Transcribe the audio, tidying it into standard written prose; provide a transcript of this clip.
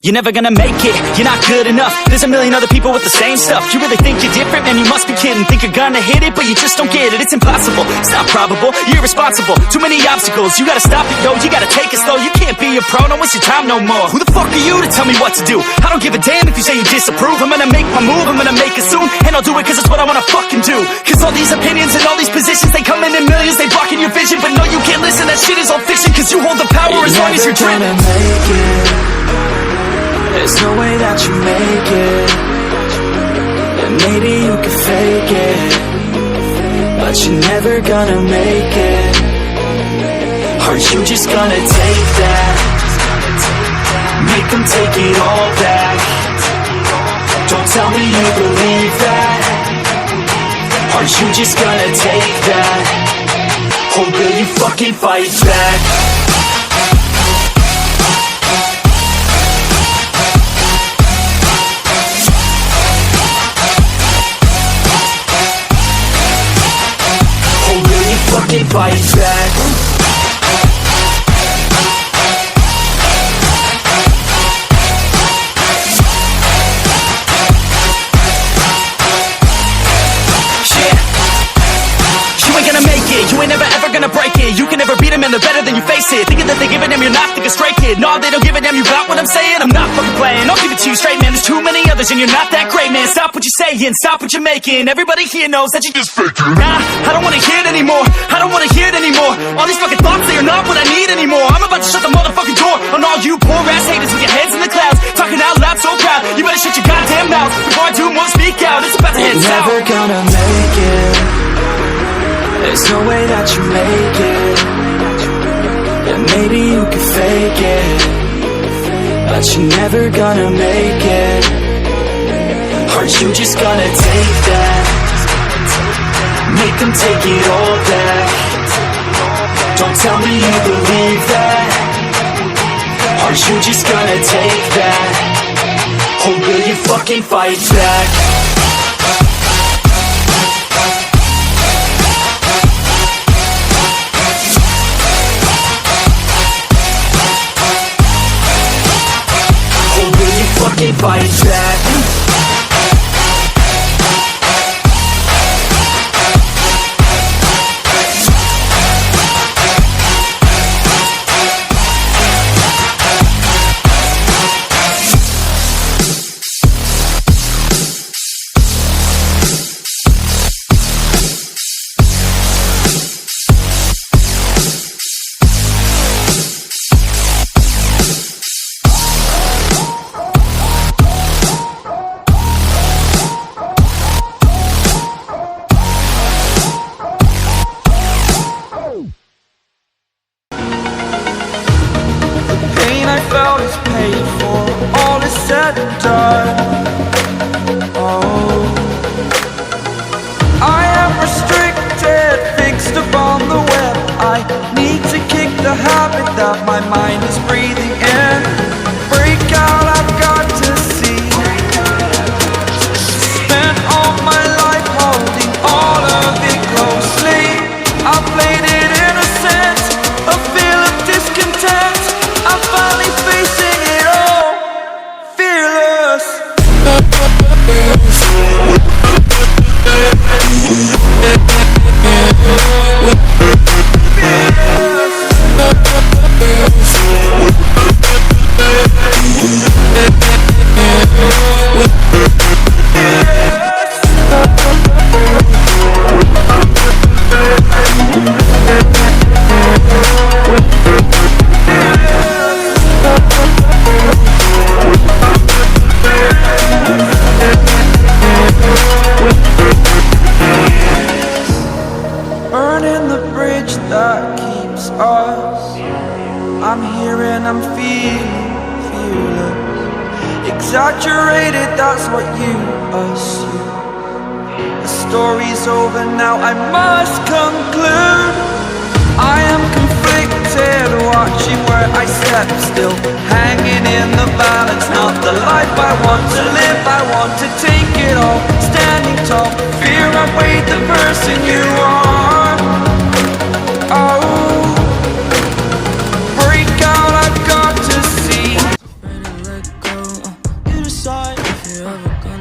You're never gonna make it, you're not good enough. There's a million other people with the same stuff. You really think you're different? Man, you must be kidding. Think you're gonna hit it, but you just don't get it. It's impossible, it's not probable, you're irresponsible. Too many obstacles, you gotta stop it, yo. You gotta take it slow, you can't be a pro. Don't waste your time no more. Who the fuck are you to tell me what to do? I don't give a damn if you say you disapprove. I'm gonna make my move, I'm gonna make it soon. And I'll do it cause it's what I wanna fucking do. Cause all these opinions and all these positions, they come in millions, they blocking your vision. But no, you can't listen, that shit is all fiction. Cause you hold the power as long as you're dreaming. There's no way that you make it. And maybe you can fake it, but you're never gonna make it. Aren't you just gonna take that? Make them take it all back. Don't tell me you believe that. Aren't you just gonna take that? Or will you fucking fight back? Fucking fight back. You ain't gonna make it, you ain't never ever gonna break it. You can never beat them and they're better than you face it. Thinking that they give a damn, you're not thinking straight, kid. No, they don't give a damn, you got what I'm saying? I'm not fucking playing, I'll give it to you straight, man. There's too many others and you're not that great, man. Stop what you're saying, stop what you're making. Everybody here knows that you just faking. Nah, I don't wanna hear it anymore, I don't wanna hear it anymore. All these fucking thoughts, they are not what I need anymore. I'm about to shut the motherfucking door on all you poor ass haters with your heads in the clouds, talking out loud so proud. You better shut your goddamn mouth before I do more speak out. It's about to head south. You're never gonna make it. There's no way that you make it. And maybe you can fake it, but you're never gonna make it. Aren't you just gonna take that? Make them take it all back. Don't tell me you believe that. Aren't you just gonna take that? Or will you fucking fight back? Fucking fight back. Is paid for, all is said and done. Oh, I am restricted, fixed upon the web. I need to kick the habit that my mind is breathing in. Break out, I've got to see. Spent all my life holding all of it closely. I played it innocent, a feel of discontent. I'm finally facing it all, fearless. Burning the bridge that keeps us. I'm here and I'm feeling fearless. Exaggerated, that's what you assume. The story's over now, I must conclude. I am conflicted, watching where I step still, hanging in the balance. Not the life I want to live, I want to take it all. Standing tall, fear I weighed the person you are. Oh, break out, I've got to see. Let go you ever go.